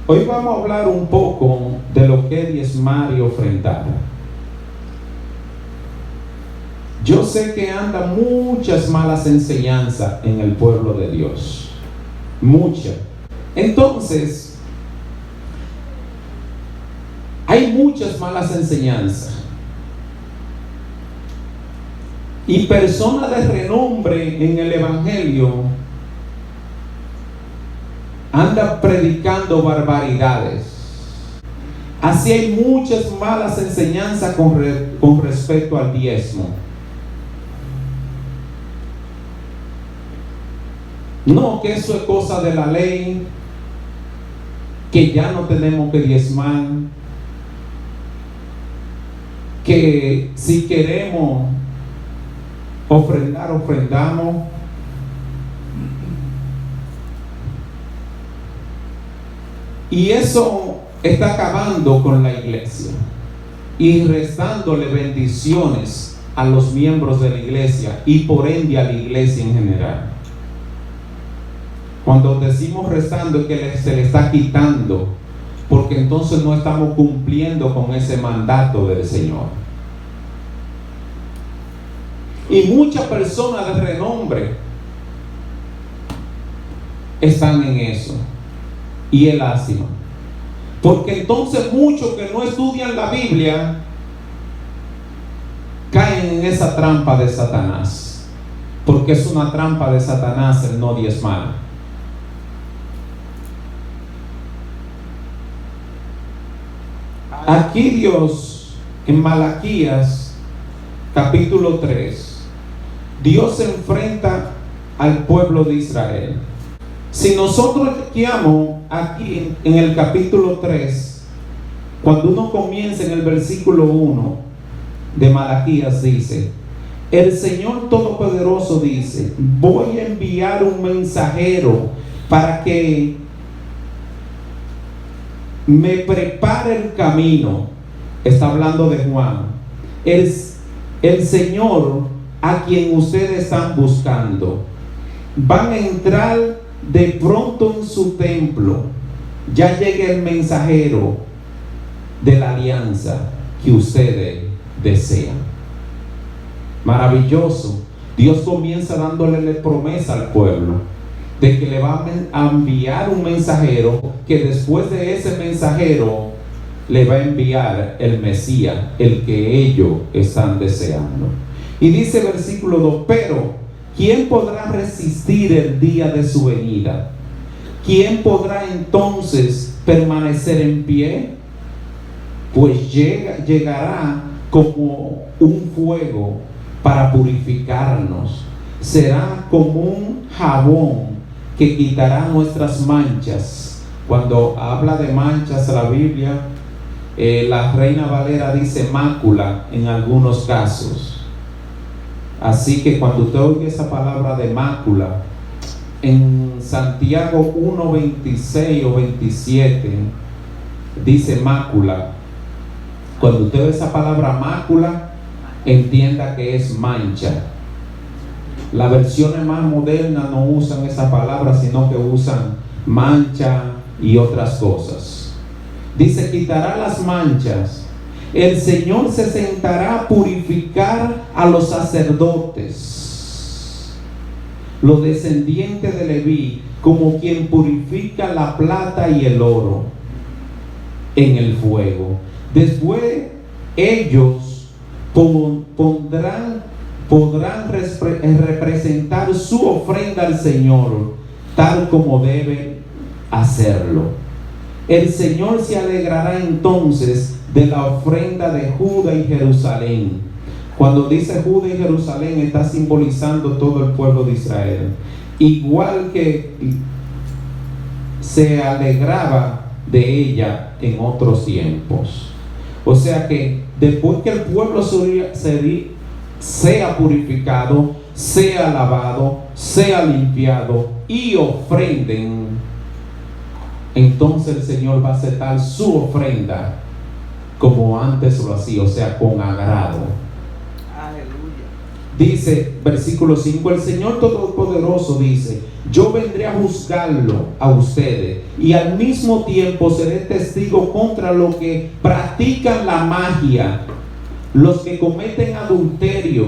Hoy vamos a hablar un poco de lo que es diezmar y ofrendar. Yo sé que andan muchas malas enseñanzas en el pueblo de Dios. Muchas. Entonces, hay muchas malas enseñanzas. Y personas de renombre en el Evangelio andan predicando barbaridades. Así hay muchas malas enseñanzas con respecto al diezmo. No, que eso es cosa de la ley, que ya no tenemos que diezmar, que si queremos ofrendar, ofrendamos. Y eso está acabando con la iglesia y restándole bendiciones a los miembros de la iglesia y por ende a la iglesia en general. Cuando decimos restando es que se le está quitando, porque entonces no estamos cumpliendo con ese mandato del Señor. Y muchas personas de renombre están en eso. Y es lástima, porque entonces muchos que no estudian la Biblia caen en esa trampa de Satanás, porque es una trampa de Satanás el no diezmar. Aquí Dios, en Malaquías capítulo 3, Dios se enfrenta al pueblo de Israel. Si nosotros chequeamos aquí en el capítulo 3, cuando uno comienza en el versículo 1 de Malaquías, dice: el Señor Todopoderoso dice, voy a enviar un mensajero para que me prepare el camino. Está hablando de Juan. El Señor a quien ustedes están buscando. Van a entrar de pronto en su templo. Ya llega el mensajero de la alianza que ustedes desean. Maravilloso. Dios comienza dándole promesa al pueblo de que le va a enviar un mensajero, que después de ese mensajero le va a enviar el Mesías, el que ellos están deseando. Y dice el versículo 2: pero ¿quién podrá resistir el día de su venida? ¿Quién podrá entonces permanecer en pie? Pues llegará como un fuego para purificarnos. Será como un jabón que quitará nuestras manchas. Cuando habla de manchas la Biblia, la Reina Valera dice mácula en algunos casos. Así que cuando usted oye esa palabra de mácula, en Santiago 1:26 o 27 dice mácula. Cuando usted ve esa palabra mácula, entienda que es mancha. Las versiones más modernas no usan esa palabra, sino que usan mancha y otras cosas. Dice: quitará las manchas. El Señor se sentará a purificar a los sacerdotes, los descendientes de Leví, como quien purifica la plata y el oro en el fuego. Después ellos podrán representar su ofrenda al Señor tal como debe hacerlo. El Señor se alegrará entonces de la ofrenda de Judá y Jerusalén. Cuando dice Judá y Jerusalén, está simbolizando todo el pueblo de Israel, igual que se alegraba de ella en otros tiempos. O sea que después que el pueblo sea purificado, sea lavado, sea limpiado y ofrenden, entonces el Señor va a aceptar su ofrenda como antes lo hacía, o sea, con agrado. Aleluya. Dice, versículo 5, el Señor Todopoderoso dice: yo vendré a juzgarlo a ustedes, y al mismo tiempo seré testigo contra los que practican la magia, los que cometen adulterio,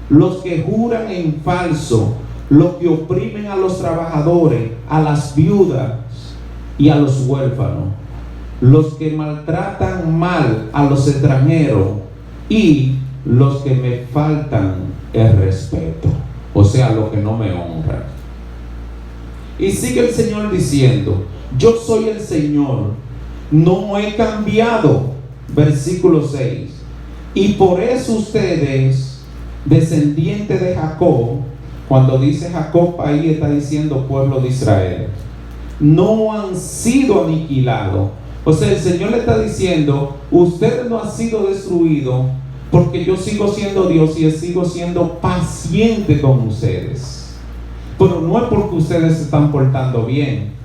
los que juran en falso, los que oprimen a los trabajadores, a las viudas y a los huérfanos, los que maltratan mal a los extranjeros y los que me faltan el respeto, o sea, los que no me honran. Y sigue el Señor diciendo: yo soy el Señor, no he cambiado. Versículo 6, y por eso ustedes, descendientes de Jacob, cuando dice Jacob ahí está diciendo pueblo de Israel, no han sido aniquilados. O sea, el Señor le está diciendo: ustedes no han sido destruidos, porque yo sigo siendo Dios y sigo siendo paciente con ustedes. Pero no es porque ustedes se están portando bien,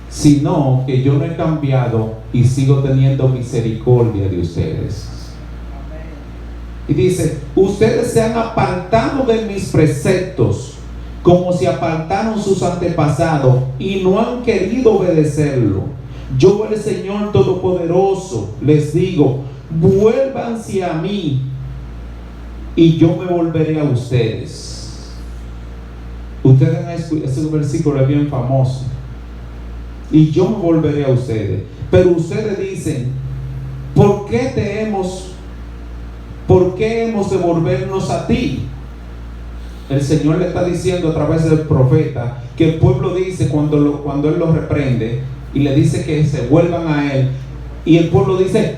sino que yo no he cambiado y sigo teniendo misericordia de ustedes. Y dice: ustedes se han apartado de mis preceptos, como se apartaron sus antepasados, y no han querido obedecerlo. Yo, el Señor Todopoderoso, les digo: vuélvanse a mí, y yo me volveré a ustedes. Ustedes han escuchado, ese versículo es bien famoso. Y yo me volveré a ustedes. Pero ustedes dicen: ¿por qué hemos de volvernos a ti? El Señor le está diciendo a través del profeta que el pueblo dice cuando Él los reprende y le dice que se vuelvan a Él, y el pueblo dice: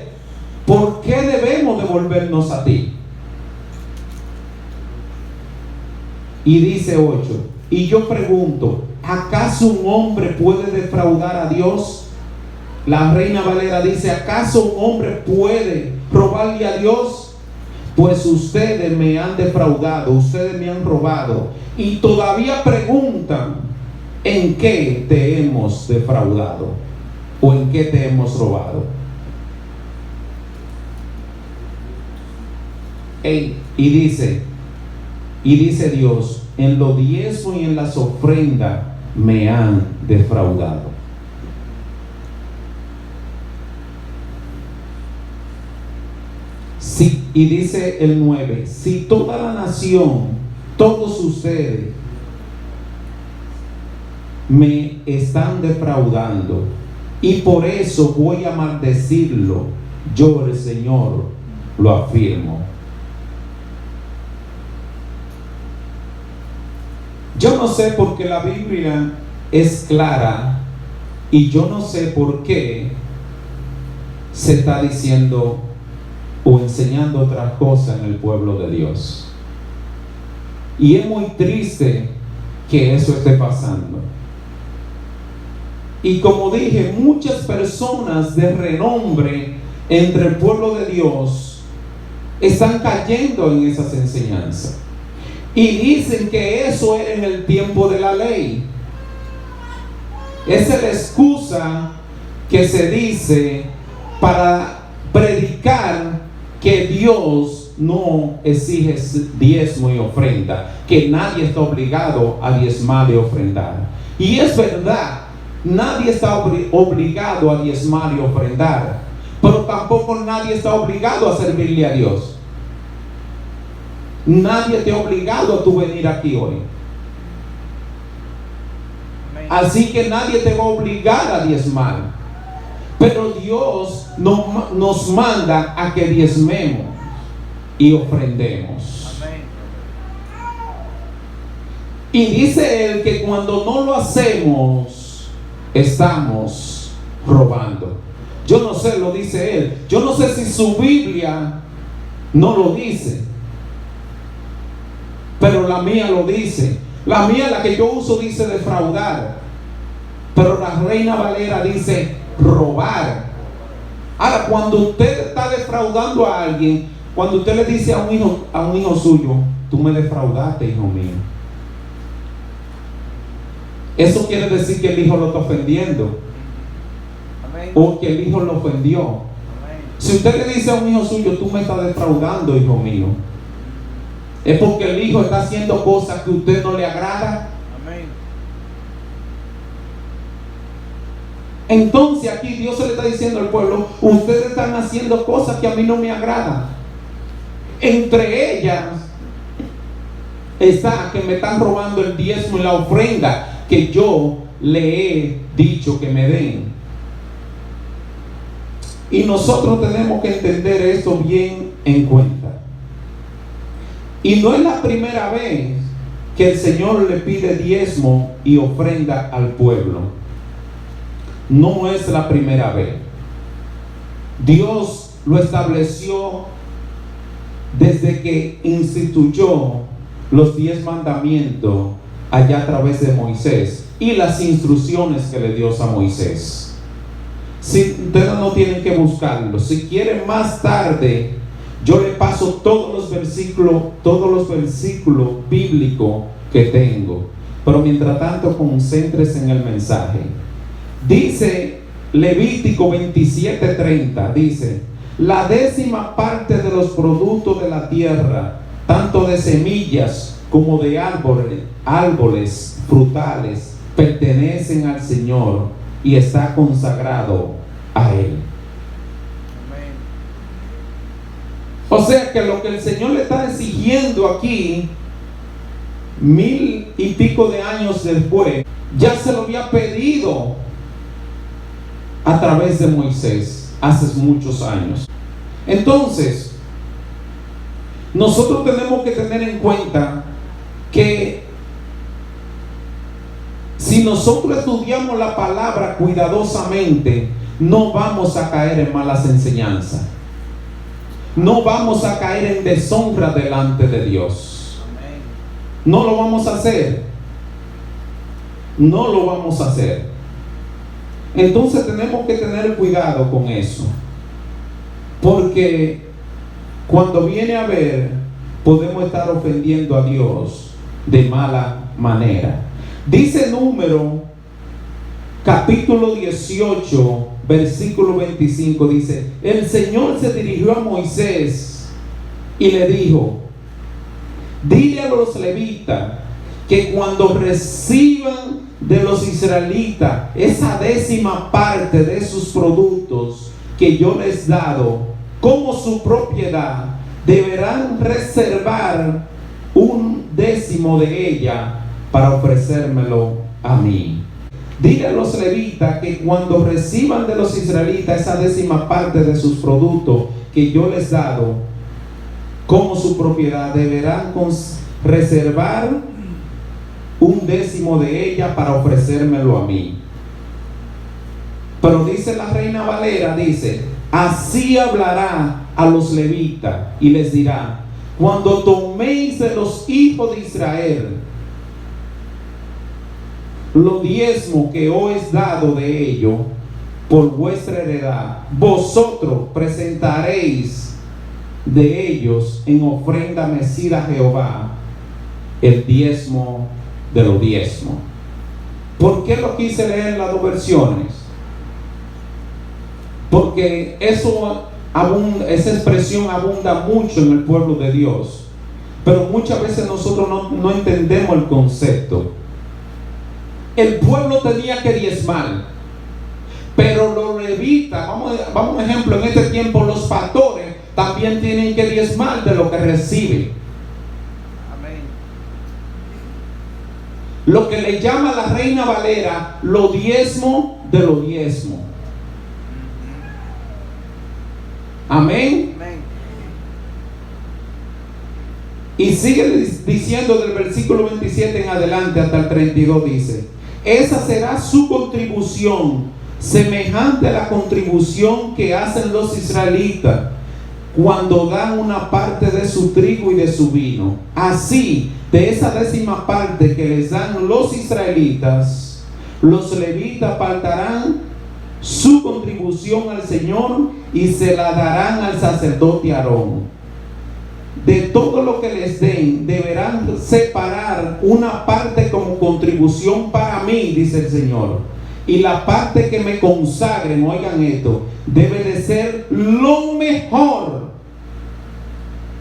¿por qué debemos de volvernos a ti? Y dice 8, y yo pregunto: ¿acaso un hombre puede defraudar a Dios? La Reina Valera dice: ¿acaso un hombre puede robarle a Dios? Pues ustedes me han defraudado, ustedes me han robado, y todavía preguntan: ¿en qué te hemos defraudado? ¿O en qué te hemos robado? Y dice Dios: en los diezmos y en las ofrendas me han defraudado. Sí, y dice el 9: si toda la nación, todos ustedes me están defraudando, y por eso voy a maldecirlo, yo, el Señor, lo afirmo. Yo no sé por qué la Biblia es clara, y yo no sé por qué se está diciendo o enseñando otras cosas en el pueblo de Dios. Y es muy triste que eso esté pasando. Y como dije, muchas personas de renombre entre el pueblo de Dios están cayendo en esas enseñanzas. Y dicen que eso era en el tiempo de la ley. Esa es la excusa que se dice para predicar que Dios no exige diezmo y ofrenda, que nadie está obligado a diezmar y ofrendar. Y es verdad, nadie está obligado a diezmar y ofrendar, pero tampoco nadie está obligado a servirle a Dios. Nadie te ha obligado a tu venir aquí hoy. Así que nadie te va a obligar a diezmar. Pero Dios nos manda a que diezmemos y ofrendemos. Amén. Y dice Él que cuando no lo hacemos, estamos robando. Yo no sé, lo dice Él. Yo no sé si su Biblia no lo dice, pero la mía lo dice. La mía, la que yo uso, dice defraudar, pero la Reina Valera dice robar. Ahora, cuando usted está defraudando a alguien, cuando usted le dice a un hijo suyo: tú me defraudaste, hijo mío, eso quiere decir que el hijo lo está ofendiendo. Amén. O que el hijo lo ofendió. Amén. Si usted le dice a un hijo suyo: tú me estás defraudando, hijo mío, Es porque el hijo está haciendo cosas que a usted no le agrada. Amén. Entonces aquí Dios se le está diciendo al pueblo: ustedes están haciendo cosas que a mí no me agradan. Entre ellas está que me están robando el diezmo y la ofrenda que yo le he dicho que me den. Y nosotros tenemos que entender esto bien en cuenta. Y no es la primera vez que el Señor le pide diezmo y ofrenda al pueblo. No es la primera vez. Dios lo estableció desde que instituyó los 10 mandamientos allá a través de Moisés y las instrucciones que le dio a Moisés. Si ustedes no tienen que buscarlo, si quieren más tarde, yo le paso todos los versículos bíblicos que tengo. Pero mientras tanto, concéntrese en el mensaje. Dice Levítico 27:30, dice: la 10ª parte de los productos de la tierra, tanto de semillas como de árboles frutales, pertenecen al Señor y está consagrado a Él. Amén. O sea que lo que el Señor le está exigiendo aquí, 1000 y pico de años después, ya se lo había pedido a través de Moisés hace muchos años. Entonces, nosotros tenemos que tener en cuenta que si nosotros estudiamos la palabra cuidadosamente, no vamos a caer en malas enseñanzas. No vamos a caer en deshonra delante de Dios. Amén. No lo vamos a hacer. No lo vamos a hacer. Entonces tenemos que tener cuidado con eso. Porque cuando viene a ver, podemos estar ofendiendo a Dios de mala manera. Dice Número capítulo 18 versículo 25, dice: el Señor se dirigió a Moisés y le dijo: dile a los levitas que cuando reciban de los israelitas esa 10ª parte de sus productos que yo les he dado como su propiedad, deberán reservar 1/10 de ella para ofrecérmelo a mí. Dile a los levitas que cuando reciban de los israelitas esa 10ª parte de sus productos que yo les he dado como su propiedad, deberán reservar 1/10 de ella para ofrecérmelo a mí. Pero dice la Reina Valera, dice: así hablará a los levitas y les dirá: cuando toméis de los hijos de Israel los diezmos que os he dado de ellos por vuestra heredad, vosotros presentaréis de ellos en ofrenda mecida a Jehová el diezmo de los diezmos. ¿Por qué lo quise leer en las dos versiones? Porque esa expresión abunda mucho en el pueblo de Dios, pero muchas veces nosotros no entendemos el concepto. El pueblo tenía que diezmar, pero los levitas, vamos a un ejemplo, en este tiempo los pastores también tienen que diezmar de lo que reciben. Amén. Lo que le llama la Reina Valera lo diezmo de lo diezmo. Amén. Amén. Y sigue diciendo del versículo 27 en adelante hasta el 32, dice: esa será su contribución, semejante a la contribución que hacen los israelitas cuando dan una parte de su trigo y de su vino. Así, de esa 10ª parte que les dan los israelitas, los levitas apartarán su contribución al Señor y se la darán al sacerdote Aarón. De todo lo que les den, deberán separar una parte como contribución para mí, dice el Señor. Y la parte que me consagren, oigan esto, debe de ser lo mejor.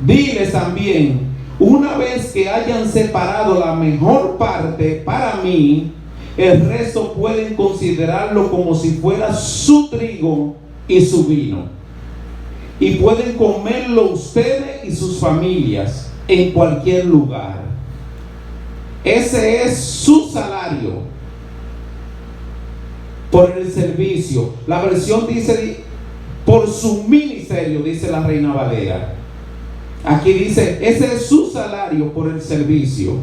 Diles también: Una vez que hayan separado la mejor parte para mí, el resto pueden considerarlo como si fuera su trigo y su vino. Y pueden comerlo ustedes y sus familias en cualquier lugar. Ese es su salario por el servicio. La versión dice por su ministerio, dice la Reina Valera. Aquí dice, ese es su salario por el servicio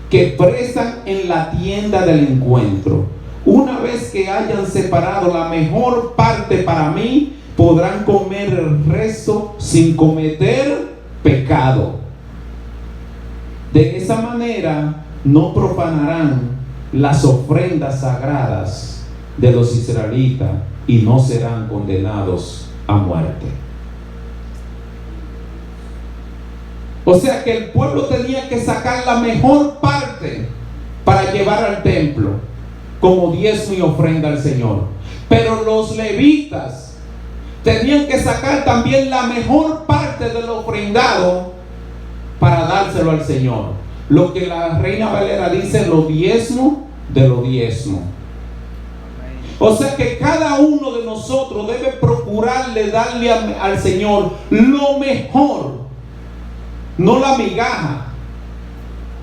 que prestan en la tienda del encuentro. Una vez que hayan separado la mejor parte para mí, podrán comer el resto sin cometer pecado. De esa manera no profanarán las ofrendas sagradas de los israelitas y no serán condenados a muerte. O sea que el pueblo tenía que sacar la mejor parte para llevar al templo como diezmo y ofrenda al Señor. Pero los levitas tenían que sacar también la mejor parte del ofrendado para dárselo al Señor. Lo que la Reina Valera dice, lo diezmo de lo diezmo. O sea que cada uno de nosotros debe procurarle darle al Señor lo mejor, no la migaja.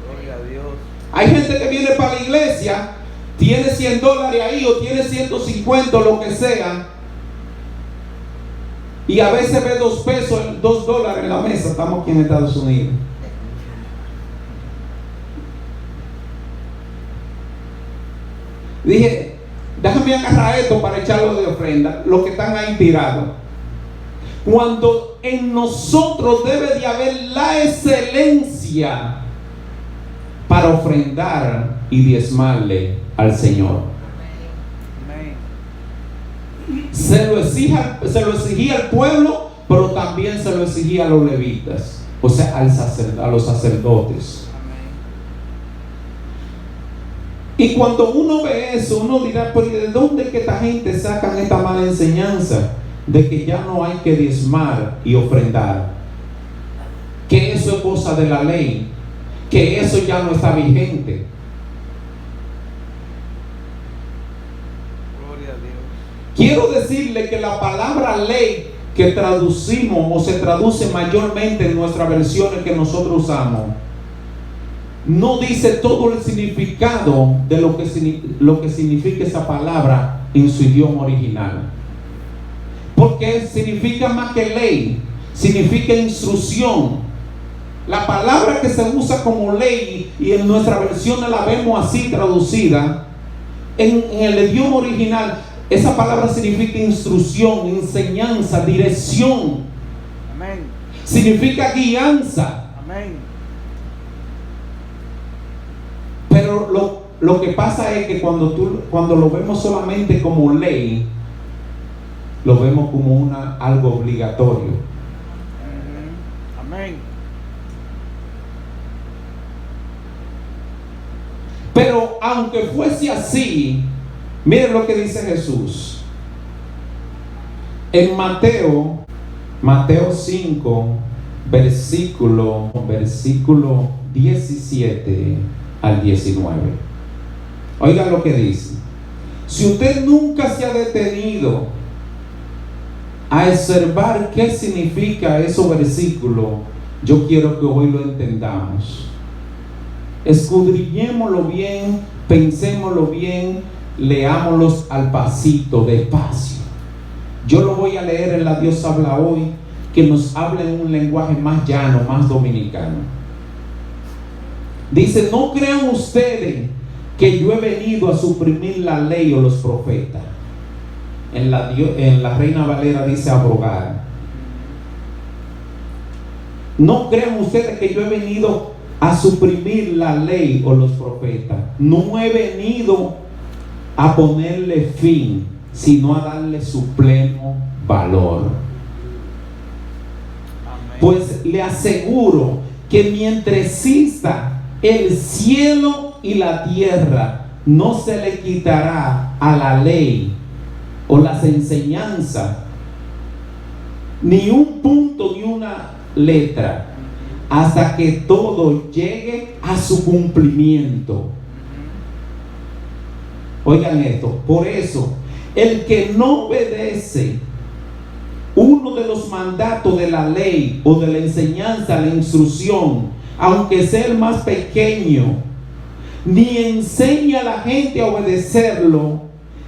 Gloria a Dios. Hay gente que viene para la iglesia, tiene $100 ahí o tiene 150 o lo que sea, y a veces ve $2 en la mesa. Estamos aquí en Estados Unidos. Dije, déjame agarrar esto para echarlo de ofrenda, los que están ahí tirados. Cuando en nosotros debe de haber la excelencia para ofrendar y diezmarle al Señor. Amén. Se lo exigía al pueblo, pero también se lo exigía a los levitas, o sea, a los sacerdotes. Y cuando uno ve eso, uno dirá, pues ¿de dónde es que esta gente sacan esta mala enseñanza de que ya no hay que diezmar y ofrendar? Que eso es cosa de la ley, que eso ya no está vigente. Gloria a Dios. Quiero decirle que la palabra ley que traducimos o se traduce mayormente en nuestras versiones que nosotros usamos, no dice todo el significado de lo que significa esa palabra en su idioma original. Porque significa más que ley, significa instrucción. La palabra que se usa como ley, y en nuestra versión la vemos así traducida, en el idioma original, esa palabra significa instrucción, enseñanza, dirección. Amén. Significa guianza. Amén. Pero lo que pasa es que cuando lo vemos solamente como ley, lo vemos como algo obligatorio. Amén. Pero aunque fuese así, miren lo que dice Jesús. En Mateo 5, versículo 17 al 19. Oigan lo que dice. Si usted nunca se ha detenido a observar qué significa esos versículos, yo quiero que hoy lo entendamos. Escudriñémoslo bien, pensémoslo bien, leámoslos al pasito, despacio. Yo lo voy a leer en la Dios habla hoy, que nos habla en un lenguaje más llano, más dominicano. Dice, no crean ustedes que yo he venido a suprimir la ley o los profetas. En la Reina Valera dice abrogar. No crean ustedes que yo he venido a suprimir la ley o los profetas. No he venido a ponerle fin, sino a darle su pleno valor. Amén. Pues le aseguro que mientras exista el cielo y la tierra, no se le quitará a la ley o las enseñanzas ni un punto ni una letra, hasta que todo llegue a su cumplimiento. Oigan esto, por eso, el que no obedece uno de los mandatos de la ley o de la enseñanza, la instrucción, aunque sea el más pequeño, ni enseña a la gente a obedecerlo,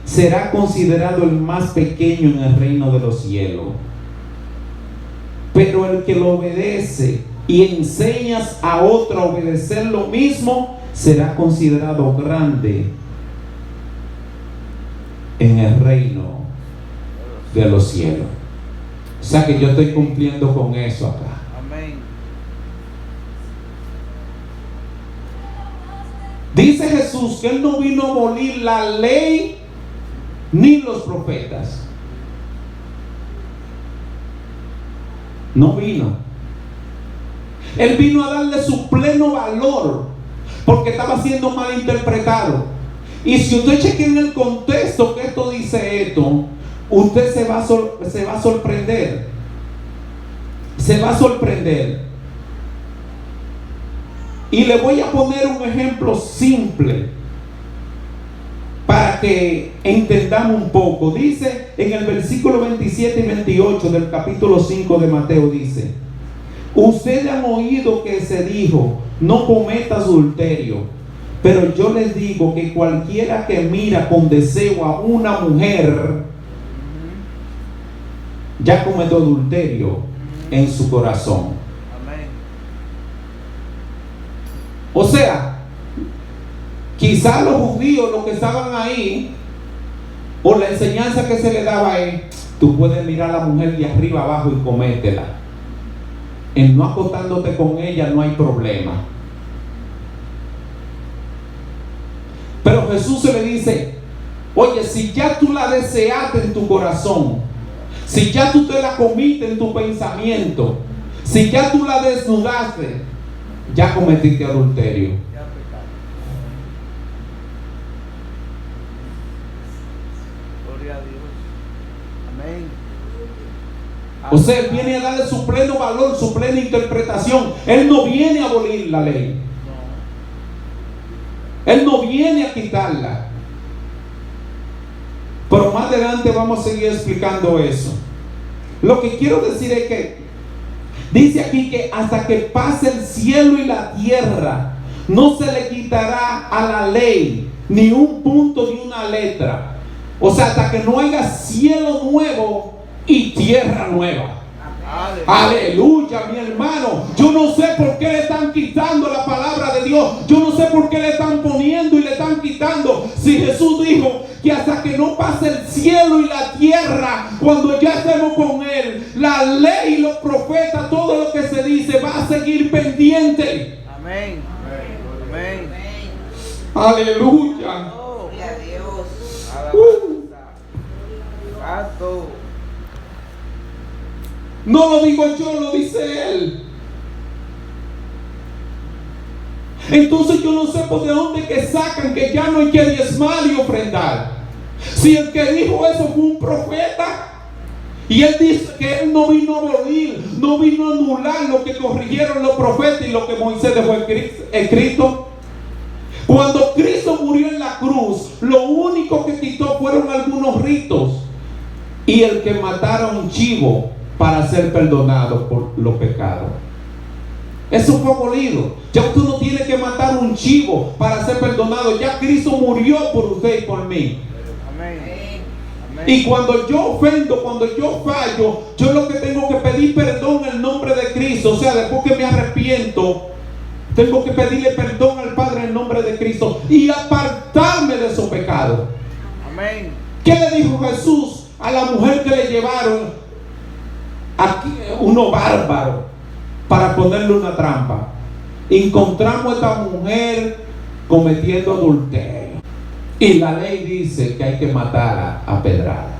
será considerado el más pequeño en el reino de los cielos. Pero el que lo obedece y enseñas a otro a obedecer lo mismo, será considerado grande en el reino de los cielos. O sea que yo estoy cumpliendo con eso acá. Amén. Dice Jesús que Él no vino a abolir la ley ni los profetas. No vino. Él vino a darle su pleno valor porque estaba siendo mal interpretado. Y si usted chequea en el contexto que esto dice esto, usted se va a sorprender. Se va a sorprender. Y le voy a poner un ejemplo simple para que entendamos un poco. Dice en el versículo 27 y 28 del capítulo 5 de Mateo, dice: ustedes han oído que se dijo, no cometas adulterio. Pero yo les digo que cualquiera que mira con deseo a una mujer, ya cometió adulterio en su corazón. Amén. O sea, quizás los judíos, los que estaban ahí, por la enseñanza que se le daba es: tú puedes mirar a la mujer de arriba abajo y cométela. En no acostándote con ella no hay problema. Pero Jesús se le dice: oye, si ya tú la deseaste en tu corazón, si ya tú te la comiste en tu pensamiento, si ya tú la desnudaste, ya cometiste adulterio. Ya pecado. Gloria a Dios. Amén. O sea, Él viene a darle su pleno valor, su plena interpretación. Él no viene a abolir la ley. Él no viene a quitarla. Pero más adelante vamos a seguir explicando eso. Lo que quiero decir es que dice aquí que hasta que pase el cielo y la tierra, no se le quitará a la ley ni un punto ni una letra. O sea, hasta que no haya cielo nuevo y tierra nueva. Aleluya, mi hermano. Yo no sé por qué le están quitando la palabra de Dios. Yo no sé por qué le están poniendo y le están quitando. Si Jesús dijo que hasta que no pase el cielo y la tierra, cuando ya estemos con Él, la ley y los profetas, todo lo que se dice va a seguir pendiente. Amén. Amén. Aleluya. Gloria a Dios. Alabanza. Santo. No lo digo yo, lo dice Él. Entonces yo no sé por de dónde que sacan que ya no hay que diezmar y ofrendar. Si el que dijo eso fue un profeta, y él dice que él no vino a abolir, no vino a anular lo que corrigieron los profetas y lo que Moisés dejó escrito. Cuando Cristo murió en la cruz, lo único que quitó fueron algunos ritos y el que mataron un chivo para ser perdonado por los pecados. Eso fue abolido. Ya usted no tiene que matar un chivo para ser perdonado. Ya Cristo murió por usted y por mí. Amén. Amén. Y cuando yo ofendo, cuando yo fallo, yo lo que tengo que pedir perdón en el nombre de Cristo. O sea, después que me arrepiento, tengo que pedirle perdón al Padre en el nombre de Cristo y apartarme de esos pecados. Amén. ¿Qué le dijo Jesús a la mujer que le llevaron aquí, uno bárbaro, para ponerle una trampa? Encontramos a esta mujer cometiendo adulterio y la ley dice que hay que matarla a pedrada.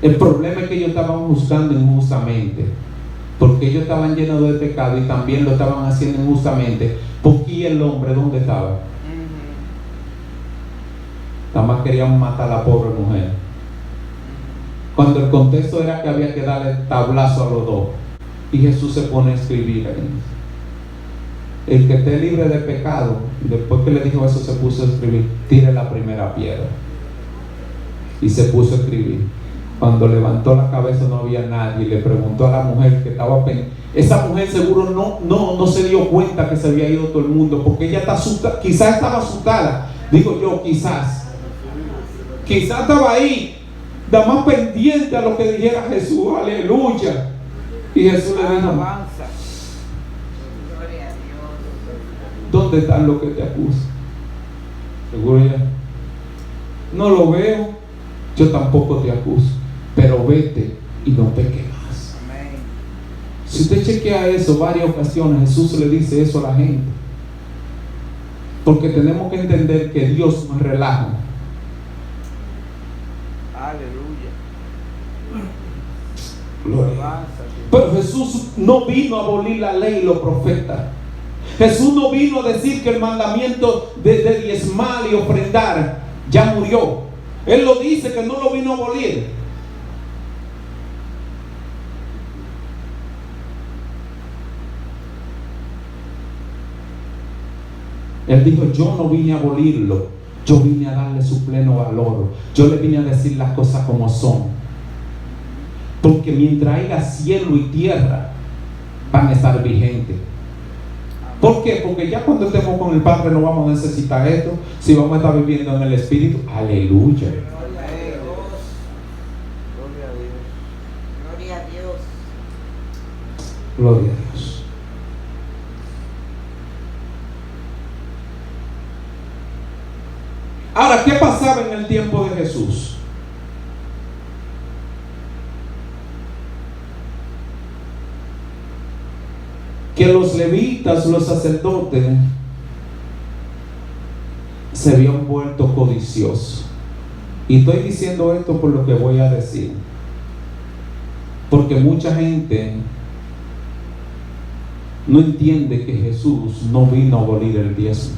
El problema es que ellos estaban buscando injustamente, porque ellos estaban llenos de pecado y también lo estaban haciendo injustamente. Porque el hombre, ¿dónde estaba? Nada más querían matar a la pobre mujer, cuando el contexto era que había que darle tablazo a los dos. Y Jesús se pone a escribir ahí. El que esté libre de pecado, después que le dijo eso, se puso a escribir: tire la primera piedra. Y se puso a escribir. Cuando levantó la cabeza no había nadie. Le preguntó a la mujer que estaba pendiente. Esa mujer seguro no se dio cuenta que se había ido todo el mundo, porque ella está asustada. Quizás estaba asustada, digo yo, quizás estaba ahí, nada más pendiente a lo que dijera Jesús. Aleluya. Y Jesús le dijo: Alabanza. ¿dónde están los que te acusan? Seguro ya: no lo veo, yo tampoco te acuso, pero vete y no peques más. Amén. Si usted chequea eso varias ocasiones, Jesús le dice eso a la gente, porque tenemos que entender que Dios no relaja. Aleluya. Gloria. Alabanza. Pero Jesús no vino a abolir la ley y los profetas. Jesús no vino a decir que el mandamiento de diezmar y ofrendar ya murió. Él lo dice que no lo vino a abolir. Él dijo: yo no vine a abolirlo, yo vine a darle su pleno valor. Yo le vine a decir las cosas como son. Porque mientras haya cielo y tierra, van a estar vigentes. ¿Por qué? Porque ya cuando estemos con el Padre no vamos a necesitar esto, si vamos a estar viviendo en el Espíritu. Aleluya. Gloria a Dios. Gloria a Dios. Gloria a Dios. Ahora, ¿qué pasaba en el tiempo de Jesús? Que los levitas, los sacerdotes, se habían vuelto codiciosos. Y estoy diciendo esto por lo que voy a decir, porque mucha gente no entiende que Jesús no vino a abolir el diezmo.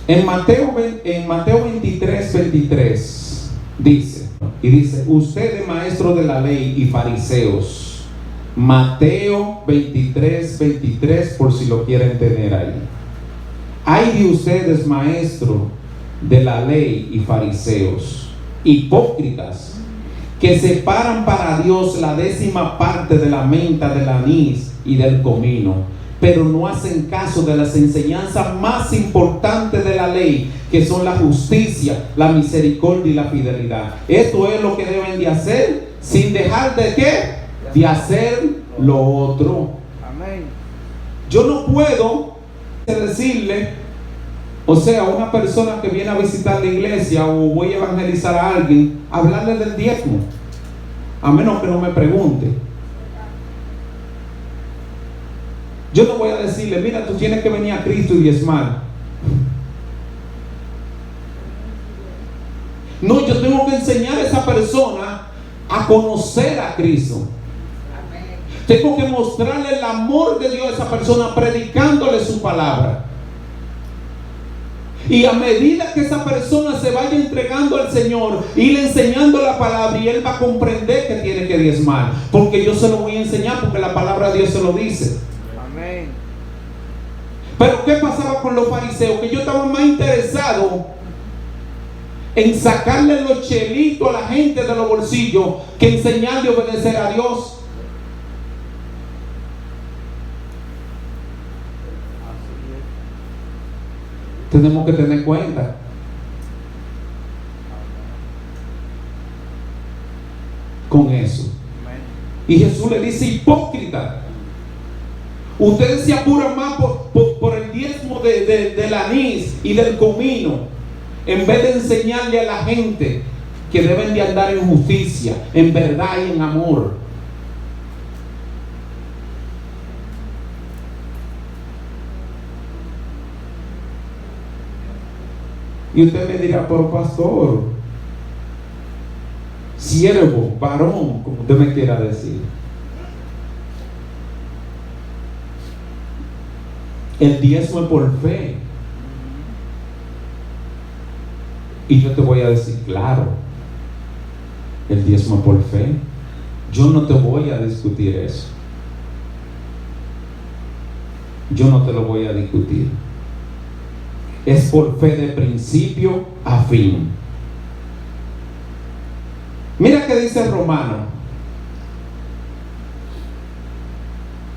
En Mateo 23:23 dice, ustedes maestros de la ley y fariseos. Mateo 23:23, por si lo quieren tener ahí. Ay de ustedes, maestros de la ley y fariseos, hipócritas, que separan para Dios la 10ª parte de la menta, del anís y del comino, pero no hacen caso de las enseñanzas más importantes de la ley, que son la justicia, la misericordia y la fidelidad. Esto es lo que deben de hacer, sin dejar de ¿qué? De hacer lo otro. Amén. Yo no puedo decirle, o sea, a una persona que viene a visitar la iglesia o voy a evangelizar a alguien, hablarle del diezmo, a menos que no me pregunte. Yo no voy a decirle: mira, tú tienes que venir a Cristo y diezmar. No, yo tengo que enseñar a esa persona a conocer a Cristo. Tengo que mostrarle el amor de Dios a esa persona, predicándole su palabra. Y a medida que esa persona se vaya entregando al Señor, ir enseñando la palabra, y él va a comprender que tiene que diezmar, porque yo se lo voy a enseñar, porque la palabra de Dios se lo dice. Amén. Pero ¿qué pasaba con los fariseos? Que yo estaba más interesado en sacarle los chelitos a la gente de los bolsillos que enseñarle a obedecer a Dios. Tenemos que tener cuenta. Con eso. Y Jesús le dice: hipócrita, ustedes se apuran más por el diezmo del anís y del comino, en vez de enseñarle a la gente que deben de andar en justicia, en verdad y en amor. Y usted me dirá: pero pastor, siervo, varón, como usted me quiera decir, el diezmo es por fe. Y yo te voy a decir: claro, el diezmo es por fe. Yo no te voy a discutir eso. yo no te lo voy a discutir. Es por fe de principio a fin. Mira que dice Romanos,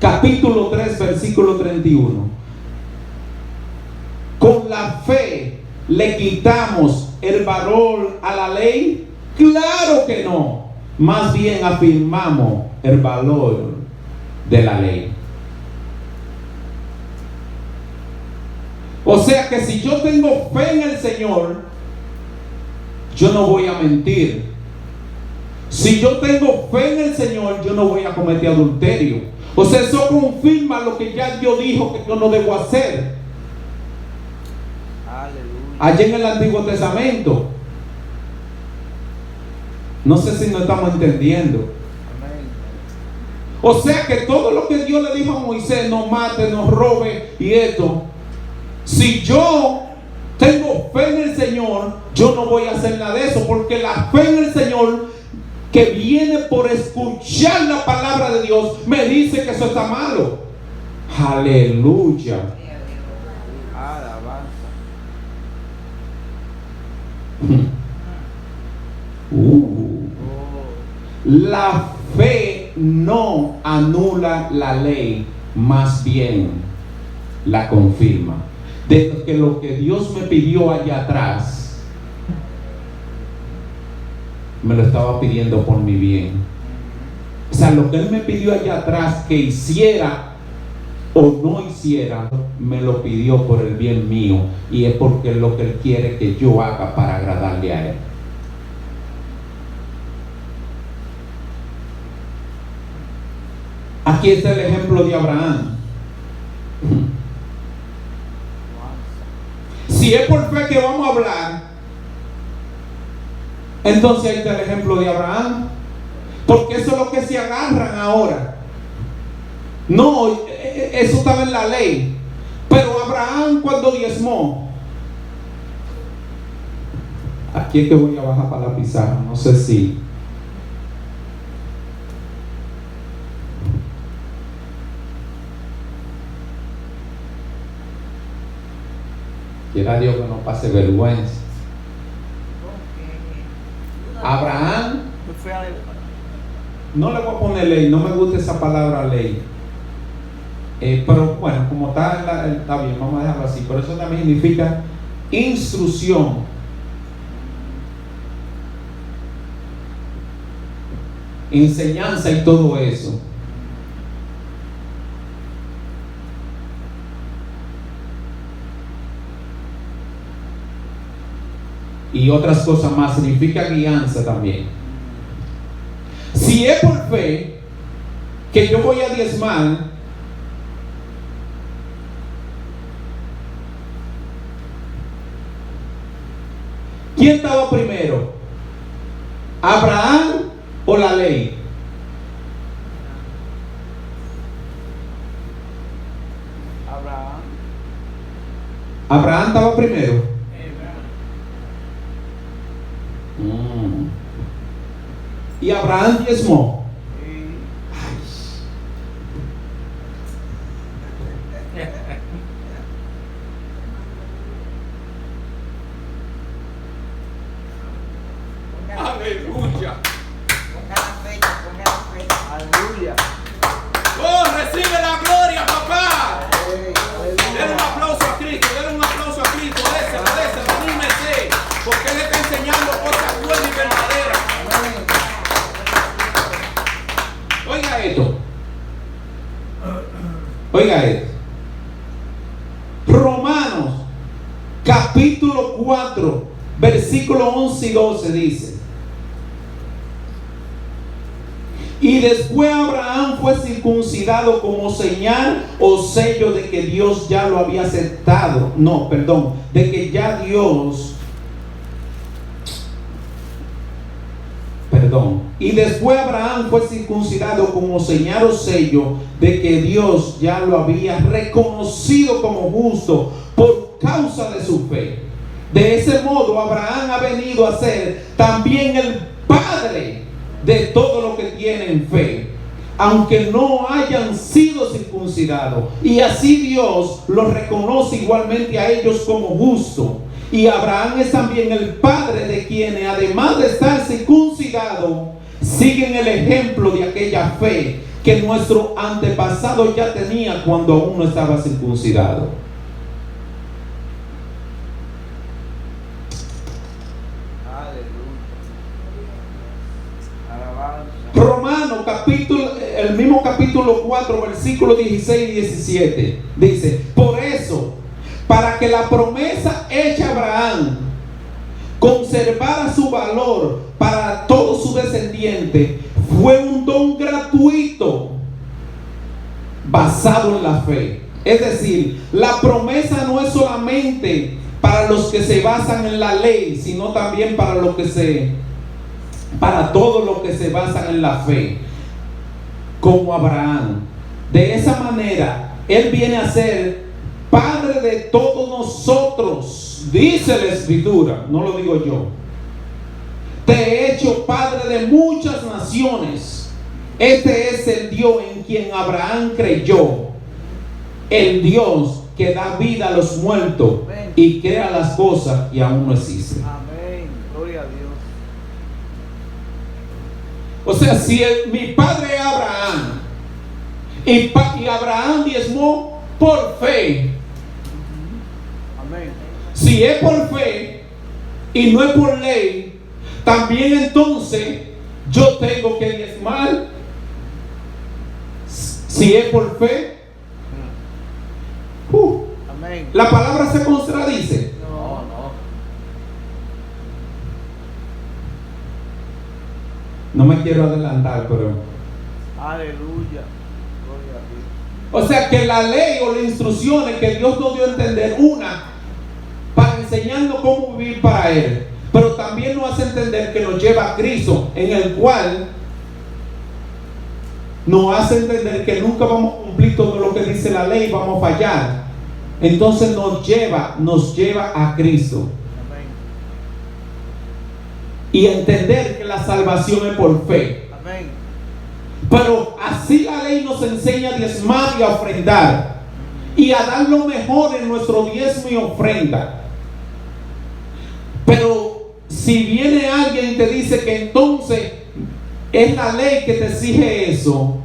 capítulo 3, versículo 31. ¿Con la fe le quitamos el valor a la ley? Claro que no. Más bien afirmamos el valor de la ley. O sea que si yo tengo fe en el Señor, yo no voy a mentir. Si yo tengo fe en el Señor, yo no voy a cometer adulterio. O sea, eso confirma lo que ya Dios dijo que yo no debo hacer. Aleluya. Allá en el Antiguo Testamento. No sé si nos estamos entendiendo. Amén. O sea que todo lo que Dios le dijo a Moisés, no mate, no robe y esto, si yo tengo fe en el Señor, yo no voy a hacer nada de eso, porque la fe en el Señor, que viene por escuchar la palabra de Dios, me dice que eso está malo. Aleluya. Alabanza. La fe no anula la ley, más bien la confirma. De que lo que Dios me pidió allá atrás, me lo estaba pidiendo por mi bien. O sea, lo que Él me pidió allá atrás que hiciera o no hiciera, me lo pidió por el bien mío, y es porque es lo que Él quiere que yo haga para agradarle a Él. Aquí está el ejemplo de Abraham. Si es por fe que vamos a hablar, entonces ahí está el ejemplo de Abraham, porque eso es lo que se agarran ahora. No, eso estaba en la ley, pero Abraham cuando diezmó, aquí es que voy a bajar para la pizarra, no sé si quiera Dios que no pase vergüenza. Abraham, no le voy a poner ley, no me gusta esa palabra ley, pero bueno, como está bien, vamos a dejarlo así. Pero eso también significa instrucción, enseñanza y todo eso. Y otras cosas más, significa guianza también. Si es por fe que yo voy a diezmar, ¿quién estaba primero? ¿Abraham o la ley? Abraham. Abraham estaba primero. Y Abraham diezmó. Aleluya. Aleluya. Oh, recibe la gloria, papá. Denle un aplauso a Cristo, denle un aplauso a Cristo. Déselo, anímese, porque Él está enseñando cosas buenas y verdaderas. Oiga esto. Oiga esto. Romanos capítulo 4 versículos 11 y 12 dice: y después Abraham fue circuncidado como señal o sello de que Dios ya lo había aceptado. No, perdón, de que ya Dios, y después Abraham fue circuncidado como señal o sello de que Dios ya lo había reconocido como justo por causa de su fe. De ese modo Abraham ha venido a ser también el padre de todo lo que tienen fe. aunque no hayan sido circuncidados. Y así Dios los reconoce igualmente a ellos como justo. Y Abraham es también el padre de quienes, además de estar circuncidado, siguen el ejemplo de aquella fe que nuestro antepasado ya tenía cuando aún no estaba circuncidado. Romano el mismo capítulo 4, versículos 16 y 17 dice: por eso, para que la promesa hecha a Abraham conservara su valor para todos sus descendientes, fue un don gratuito basado en la fe. Es decir, la promesa no es solamente para los que se basan en la ley, sino también para todos los que se basan en la fe, como Abraham. De esa manera, Él viene a ser Padre de todos nosotros, dice la Escritura, no lo digo yo. Te he hecho Padre de muchas naciones. Este es el Dios en quien Abraham creyó, el Dios que da vida a los muertos y crea las cosas que aún no existen. Amén. Gloria a Dios. O sea, si mi padre Abraham y Abraham diezmó por fe. Amén. Si es por fe y no es por ley, también entonces yo tengo que diezmar. Si es por fe. Amén. La palabra se contradice. No. No me quiero adelantar, pero Aleluya. Gloria a Dios. o sea que la ley o las instrucciones que Dios nos dio a entender, una, para enseñarnos cómo vivir para Él, pero también nos hace entender que nos lleva a Cristo, en el cual nos hace entender que nunca vamos a cumplir todo lo que dice la ley, vamos a fallar. Entonces nos lleva a Cristo. Amén. Y entender que la salvación es por fe. Amén. Pero así la ley nos enseña a diezmar y a ofrendar, y a dar lo mejor en nuestro diezmo y ofrenda. Pero si viene alguien y te dice que entonces es la ley que te exige eso,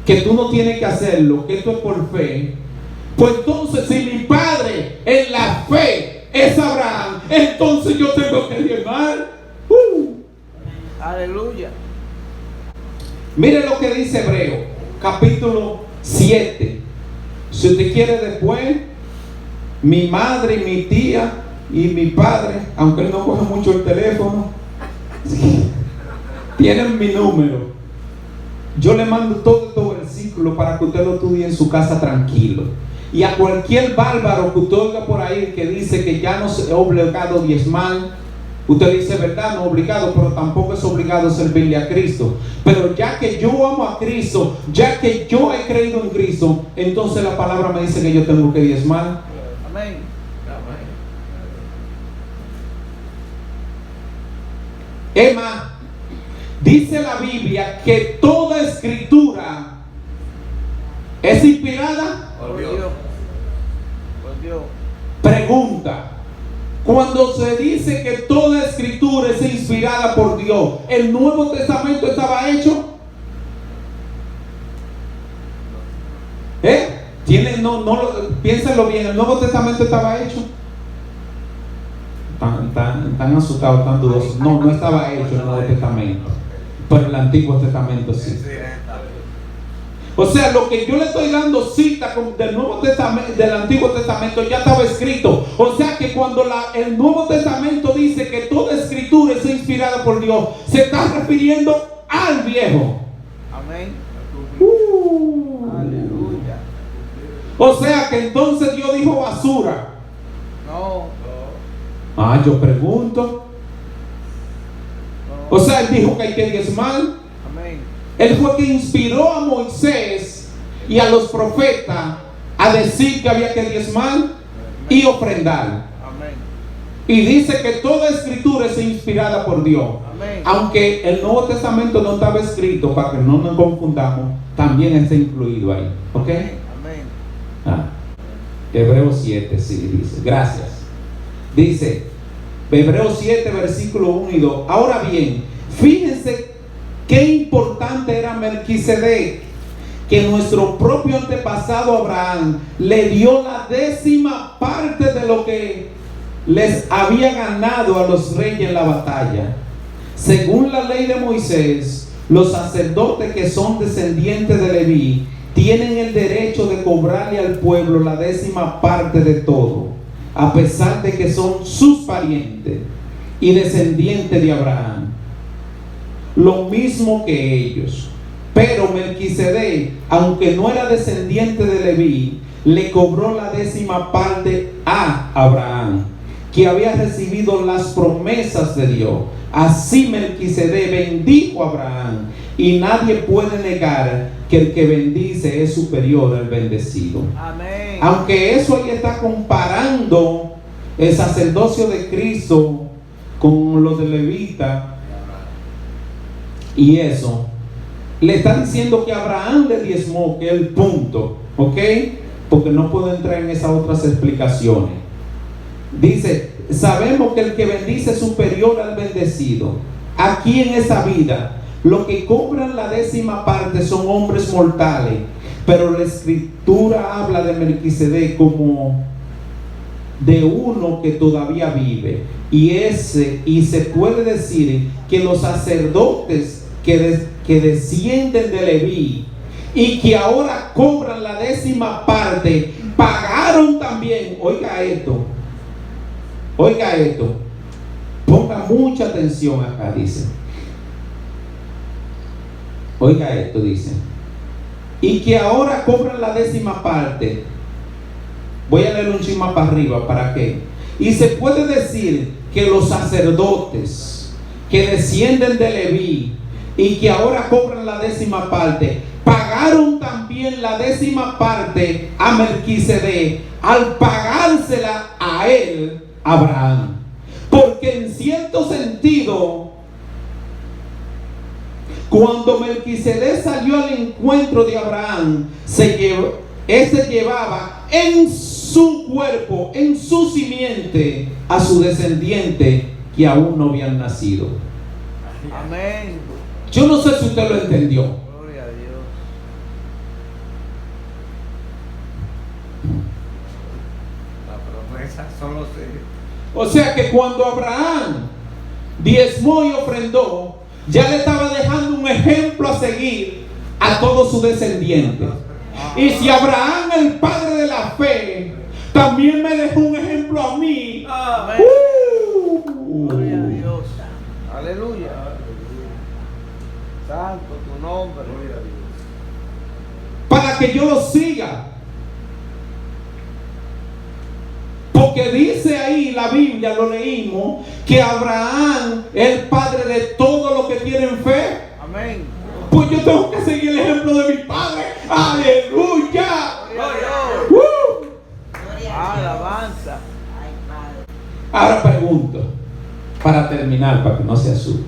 que tú no tienes que hacerlo, que esto es por fe, pues entonces si mi padre en la fe es Abraham, entonces yo tengo que diezmar. Aleluya. Mire lo que dice Hebreo, capítulo 7. Si usted quiere después, mi madre y mi tía y mi padre, aunque él no coge mucho el teléfono, tienen mi número. Yo le mando todo estos versículos para que usted lo estudie en su casa tranquilo. Y a cualquier bárbaro que usted oiga por ahí que dice que ya no es obligado a diezmar, usted dice: verdad, no obligado, pero tampoco es obligado a servirle a Cristo. Pero ya que yo amo a Cristo, ya que yo he creído en Cristo, entonces la palabra me dice que yo tengo que diezmar. Amén. Emma, dice la Biblia que toda escritura es inspirada Por Dios. Por Dios. Pregunta: cuando se dice que toda escritura es inspirada por Dios, ¿el Nuevo Testamento estaba hecho? Piénsenlo bien, ¿el Nuevo Testamento estaba hecho? Tan asustados, tan dudosos. No estaba hecho el Nuevo Testamento, pero el Antiguo Testamento sí. O sea, lo que yo le estoy dando cita del Nuevo Testamento, del Antiguo Testamento, ya estaba escrito. O sea que cuando el Nuevo Testamento dice que toda escritura es inspirada por Dios, se está refiriendo al Viejo. Amén. Aleluya. O sea que entonces Dios dijo basura. No. Yo pregunto. O sea, Él dijo que hay que diezmar. Amén. Él fue quien inspiró a Moisés y a los profetas a decir que había que diezmar y ofrendar. Amén. Y dice que toda escritura es inspirada por Dios. Amén. Aunque el Nuevo Testamento no estaba escrito, para que no nos confundamos, también está incluido ahí. ¿Ok? Amén. Hebreos 7, sí, dice. Gracias. Dice, Hebreos 7, versículo 1 y 2. Ahora bien, fíjense qué importante era Melquisedec, que nuestro propio antepasado Abraham le dio la 10ª parte de lo que les había ganado a los reyes en la batalla. Según la ley de Moisés, los sacerdotes que son descendientes de Leví tienen el derecho de cobrarle al pueblo la 10ª parte de todo, a pesar de que son sus parientes y descendientes de Abraham, lo mismo que ellos. Pero Melquisedec, aunque no era descendiente de Leví, le cobró la 10ª parte a Abraham, que había recibido las promesas de Dios. Así Melquisedec bendijo a Abraham, y nadie puede negar que el que bendice es superior al bendecido. Amén. Aunque eso ahí está comparando el sacerdocio de Cristo con los de Levita y eso, le está diciendo que Abraham le diezmó, que es el punto, ¿ok? Porque no puedo entrar en esas otras explicaciones. Dice, sabemos que el que bendice es superior al bendecido. Aquí en esa vida, los que cobran la 10ª parte son hombres mortales, pero la escritura habla de Melquisedec como de uno que todavía vive, y se puede decir que los sacerdotes que descienden de Leví y que ahora cobran la 10ª parte pagaron también. Oiga esto, ponga mucha atención acá. Dice, oiga esto, dice, y que ahora cobran la 10ª parte. Voy a leer un chisme para arriba, ¿para qué? Y se puede decir que los sacerdotes que descienden de Leví y que ahora cobran la 10ª parte pagaron también la 10ª parte a Melquisedec al pagársela a él, Abraham. Porque en cierto sentido, cuando Melquisedec salió al encuentro de Abraham, éste llevaba en su cuerpo, en su simiente, a su descendiente que aún no habían nacido. Amén. Yo no sé si usted lo entendió. Gloria a Dios. La promesa solo se... O sea que cuando Abraham diezmó y ofrendó, ya le estaba dejando un ejemplo a seguir a todos sus descendientes. Y si Abraham, el padre de la fe, también me dejó un ejemplo a mí. Amén. Gloria a Dios. Aleluya. Santo tu nombre. Gloria a Dios. Para que yo lo siga. Porque dice ahí la Biblia, lo leímos, que Abraham es el padre de todos los que tienen fe. Amén. Pues yo tengo que seguir el ejemplo de mi padre. Aleluya. Gloria a Dios. Gloria a Dios. Alabanza. Ay, Padre. Ahora pregunto, para terminar, para que no se asuste.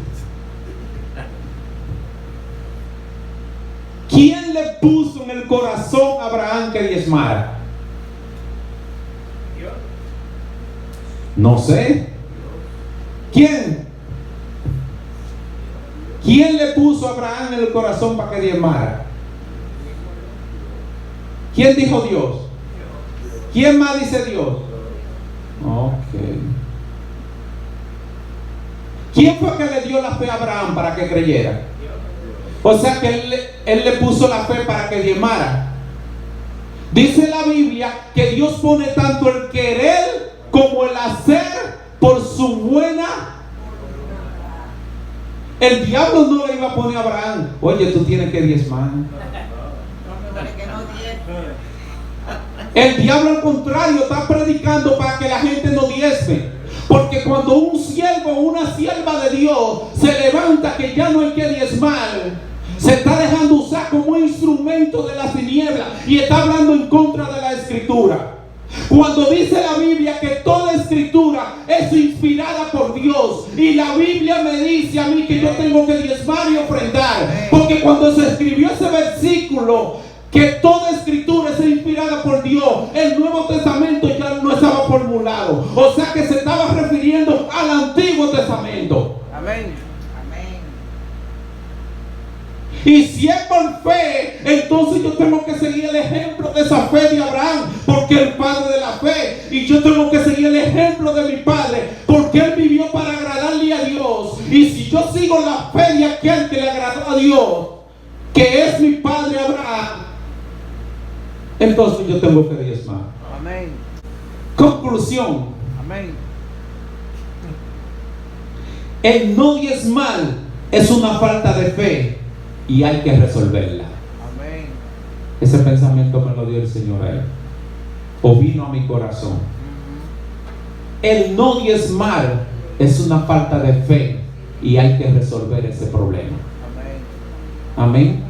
¿Quién le puso en el corazón a Abraham que diezmara? No sé. ¿Quién? ¿Quién le puso a Abraham en el corazón para que diezmara? ¿Quién dijo Dios? ¿Quién más dice Dios? Ok. ¿Quién fue que le dio la fe a Abraham para que creyera? O sea que él le puso la fe para que diezmara. Dice la Biblia que Dios pone tanto el querer como el hacer por su buena. El diablo no le iba a poner a Abraham, oye, tú tienes que diezmar. Que no diezme. El diablo al contrario está predicando para que la gente no diezme. Porque cuando un siervo o una sierva de Dios se levanta que ya no hay que diezmar, se está dejando usar como un instrumento de la tiniebla y está hablando en contra de la escritura. Cuando dice la Biblia que toda escritura es inspirada por Dios, y la Biblia me dice a mí que yo tengo que diezmar y ofrendar, porque cuando se escribió ese versículo que toda escritura es inspirada por Dios, el Nuevo Testamento ya no estaba formulado, o sea que se estaba refiriendo al Antiguo Testamento. Amén. Amén. Y si es por fe, entonces yo tengo que seguir el ejemplo de esa fe de Abraham, porque el padre de la fe. Y yo tengo que seguir el ejemplo de mi padre, porque él vivió para agradarle a Dios. Y si yo sigo la fe de aquel que le agradó a Dios, que es mi padre Abraham, entonces yo tengo que diezmar. Amén. Conclusión: Amén. el no diezmar es una falta de fe y hay que resolverla. Amén. Ese pensamiento me lo dio el Señor a él, o vino a mi corazón. El no diezmar es una falta de fe y hay que resolver ese problema. Amén. Amén.